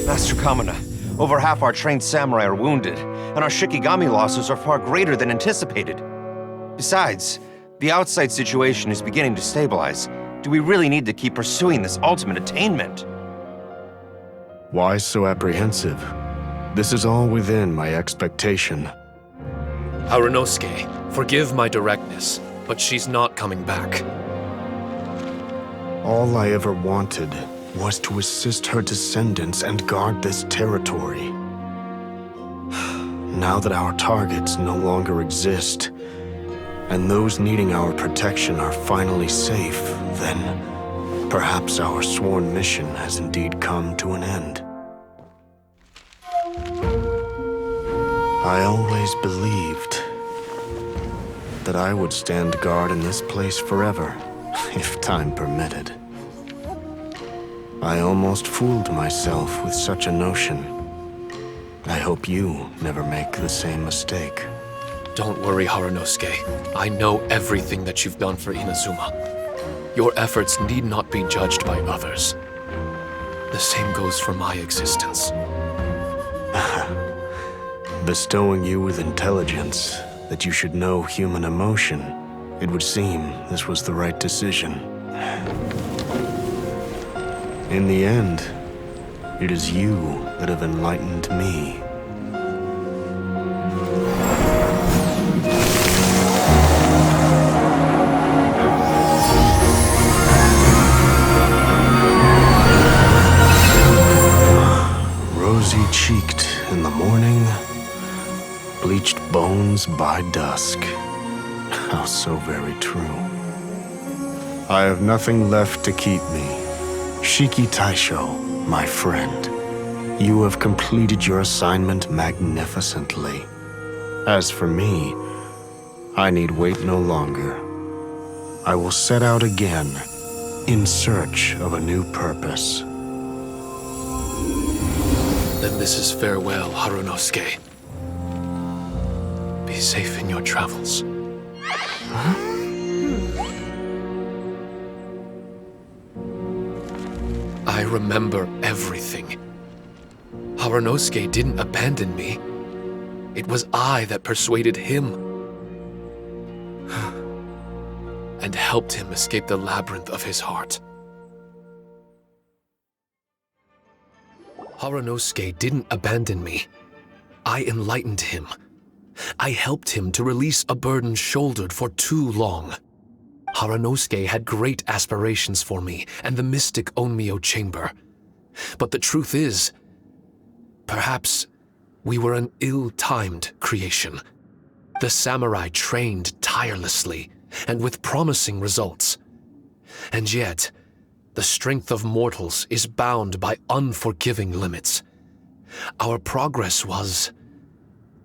Master Kamina, over half our trained samurai are wounded, and our Shikigami losses are far greater than anticipated. Besides, the outside situation is beginning to stabilize. Do we really need to keep pursuing this ultimate attainment? Why so apprehensive? This is all within my expectation. Harunosuke, forgive my directness, but she's not coming back. All I ever wanted was to assist her descendants and guard this territory. Now that our targets no longer exist, and those needing our protection are finally safe, then perhaps our sworn mission has indeed come to an end. I always believed that I would stand guard in this place forever, if time permitted. I almost fooled myself with such a notion. I hope you never make the same mistake. Don't worry, Harunosuke. I know everything that you've done for Inazuma. Your efforts need not be judged by others. The same goes for my existence. Bestowing you with intelligence, that you should know human emotion, it would seem this was the right decision. In the end, it is you that have enlightened me. Rosy-cheeked in the morning, bleached bones by dusk. How so very true. I have nothing left to keep me. Shiki Taishou, my friend, you have completed your assignment magnificently. As for me, I need wait no longer. I will set out again in search of a new purpose. Then this is farewell, Harunosuke. Be safe in your travels. I remember everything. Harunosuke didn't abandon me. It was I that persuaded him and helped him escape the labyrinth of his heart. Harunosuke didn't abandon me. I enlightened him. I helped him to release a burden shouldered for too long. Harunosuke had great aspirations for me and the mystic Onmyo chamber. But the truth is, perhaps we were an ill-timed creation. The samurai trained tirelessly and with promising results. And yet, the strength of mortals is bound by unforgiving limits. Our progress was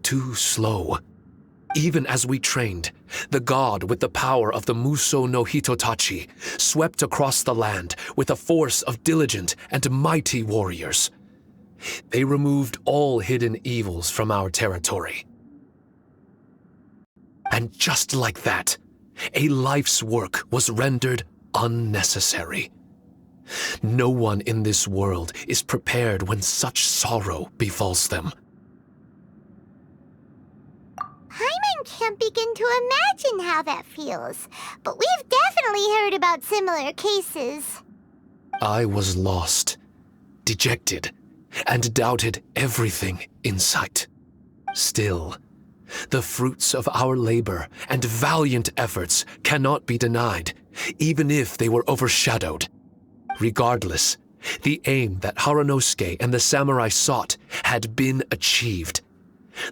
too slow. Even as we trained, the god with the power of the Muso no Hitotachi swept across the land with a force of diligent and mighty warriors. They removed all hidden evils from our territory. And just like that, a life's work was rendered unnecessary. No one in this world is prepared when such sorrow befalls them. Paimon can't begin to imagine how that feels, but we've definitely heard about similar cases. I was lost, dejected, and doubted everything in sight. Still, the fruits of our labor and valiant efforts cannot be denied, even if they were overshadowed. Regardless, the aim that Harunosuke and the samurai sought had been achieved.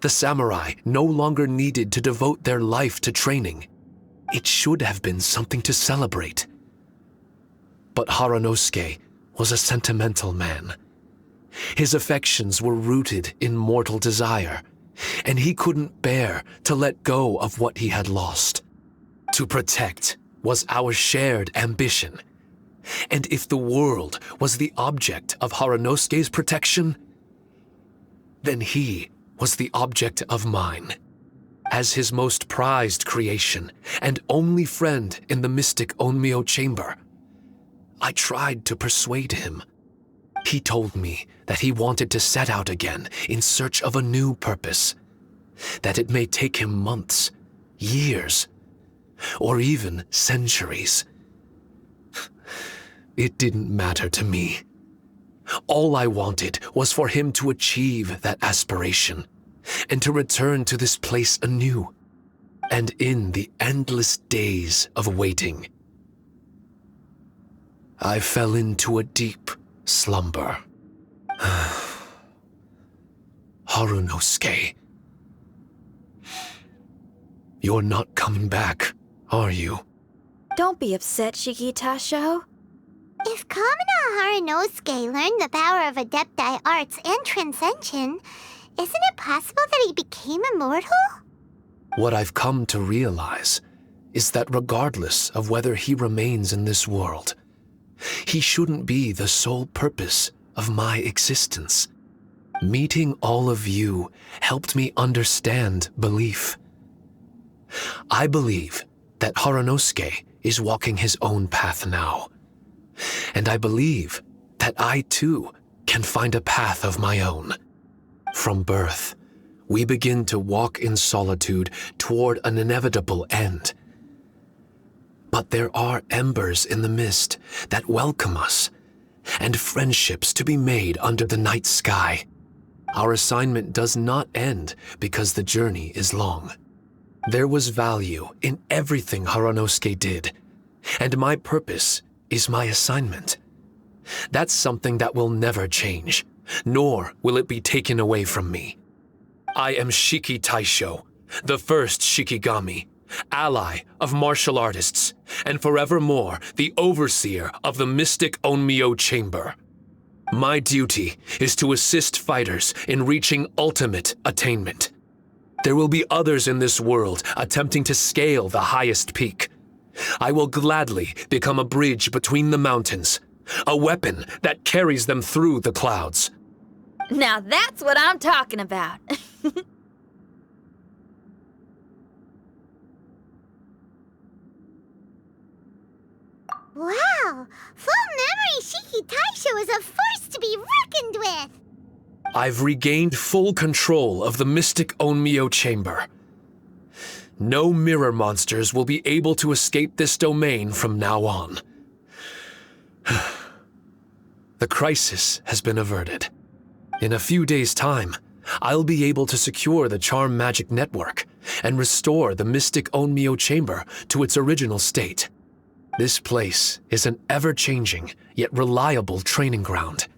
The samurai no longer needed to devote their life to training. It should have been something to celebrate. But Harunosuke was a sentimental man. His affections were rooted in mortal desire, and he couldn't bear to let go of what he had lost. To protect was our shared ambition. And if the world was the object of Harunosuke's protection, then he was the object of mine. As his most prized creation and only friend in the mystic Onmyo chamber, I tried to persuade him. He told me that he wanted to set out again in search of a new purpose, that it may take him months, years, or even centuries. It didn't matter to me. All I wanted was for him to achieve that aspiration and to return to this place anew. And in the endless days of waiting, I fell into a deep slumber. Harunosuke, you're not coming back, are you? Don't be upset, Shiki Taishou. If Kamina Harunosuke learned the power of Adepti arts and Transcension, isn't it possible that he became immortal? What I've come to realize is that regardless of whether he remains in this world, he shouldn't be the sole purpose of my existence. Meeting all of you helped me understand belief. I believe that Harunosuke is walking his own path now. And I believe that I too can find a path of my own. From birth, we begin to walk in solitude toward an inevitable end. But there are embers in the mist that welcome us, and friendships to be made under the night sky. Our assignment does not end because the journey is long. There was value in everything Harunosuke did, and my purpose is my assignment. That's something that will never change, nor will it be taken away from me. I am Shiki Taishou, the first Shikigami, ally of martial artists, and forevermore the overseer of the mystic Onmyo chamber. My duty is to assist fighters in reaching ultimate attainment. There will be others in this world attempting to scale the highest peak. I will gladly become a bridge between the mountains, a weapon that carries them through the clouds. Now that's what I'm talking about. Wow! Full memory Shiki Taishou is a force to be reckoned with! I've regained full control of the mystic Onmyo chamber. No mirror monsters will be able to escape this domain from now on. The crisis has been averted. In a few days' time, I'll be able to secure the charm magic network and restore the mystic Onmyo chamber to its original state. This place is an ever-changing yet reliable training ground.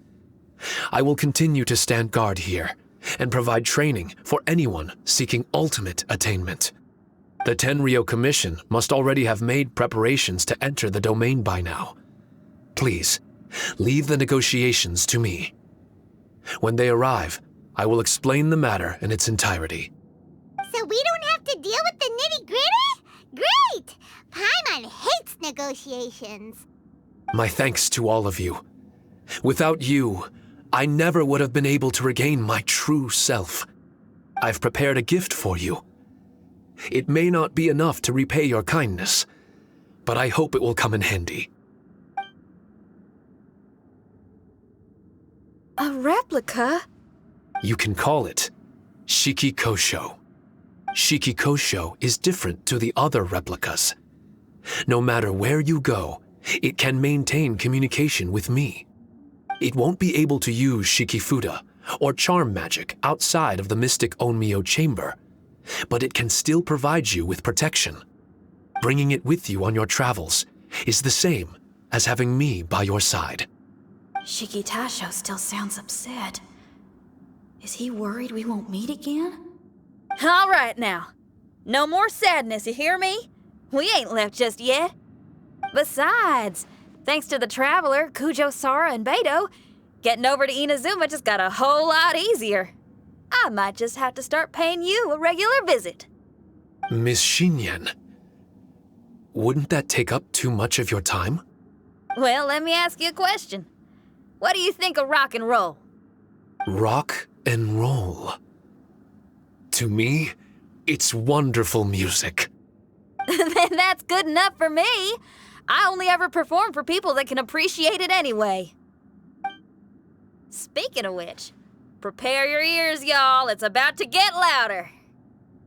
I will continue to stand guard here and provide training for anyone seeking ultimate attainment. The Tenryou Commission must already have made preparations to enter the domain by now. Please, leave the negotiations to me. When they arrive, I will explain the matter in its entirety. So we don't have to deal with the nitty-gritty? Great! Paimon hates negotiations. My thanks to all of you. Without you, I never would have been able to regain my true self. I've prepared a gift for you. It may not be enough to repay your kindness, but I hope it will come in handy. A replica? You can call it Shiki Koshou. Shiki Koshou is different to the other replicas. No matter where you go, it can maintain communication with me. It won't be able to use Shikifuda or charm magic outside of the mystic Onmyo chamber, but it can still provide you with protection. Bringing it with you on your travels is the same as having me by your side. Shiki Taishou still sounds upset. Is he worried we won't meet again? All right now. No more sadness, you hear me? We ain't left just yet. Besides, thanks to the Traveler, Kujo, Sara, and Beidou, getting over to Inazuma just got a whole lot easier. I might just have to start paying you a regular visit. Miss Xinyan, wouldn't that take up too much of your time? Well, let me ask you a question. What do you think of rock and roll? Rock and roll. To me, it's wonderful music. Then that's good enough for me. I only ever perform for people that can appreciate it anyway. Speaking of which, prepare your ears, y'all. It's about to get louder.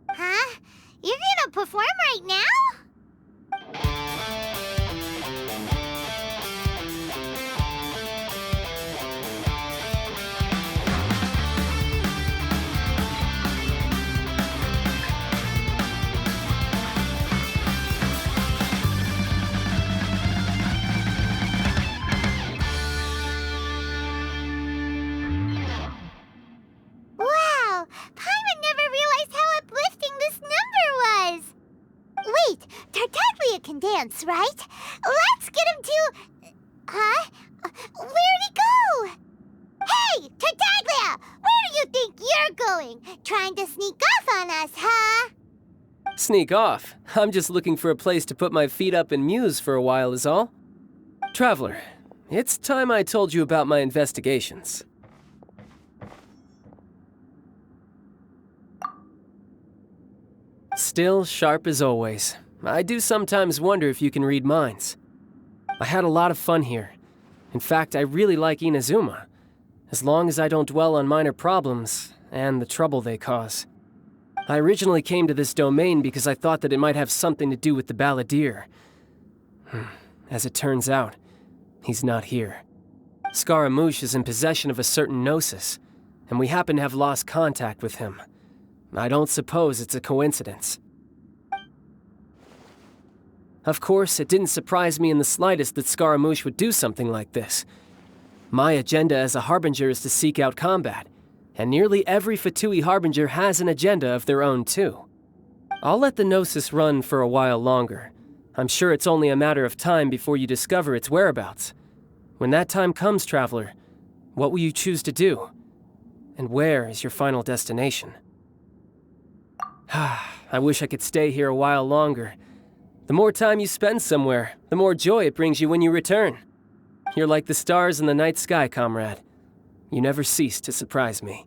Huh? You're gonna perform right now? Wow! Paimon never realized how uplifting this number was! Wait, Tartaglia can dance, right? Let's get him to... Huh? Where'd he go? Hey, Tartaglia! Where do you think you're going? Trying to sneak off on us, huh? Sneak off? I'm just looking for a place to put my feet up and muse for a while is all. Traveler, it's time I told you about my investigations. Still sharp as always. I do sometimes wonder if you can read minds. I had a lot of fun here. In fact, I really like Inazuma. As long as I don't dwell on minor problems and the trouble they cause. I originally came to this domain because I thought that it might have something to do with the balladeer. As it turns out, he's not here. Scaramouche is in possession of a certain gnosis, and we happen to have lost contact with him. I don't suppose it's a coincidence. Of course, it didn't surprise me in the slightest that Scaramouche would do something like this. My agenda as a Harbinger is to seek out combat, and nearly every Fatui Harbinger has an agenda of their own too. I'll let the Gnosis run for a while longer. I'm sure it's only a matter of time before you discover its whereabouts. When that time comes, Traveler, what will you choose to do? And where is your final destination? I wish I could stay here a while longer. The more time you spend somewhere, the more joy it brings you when you return. You're like the stars in the night sky, comrade. You never cease to surprise me.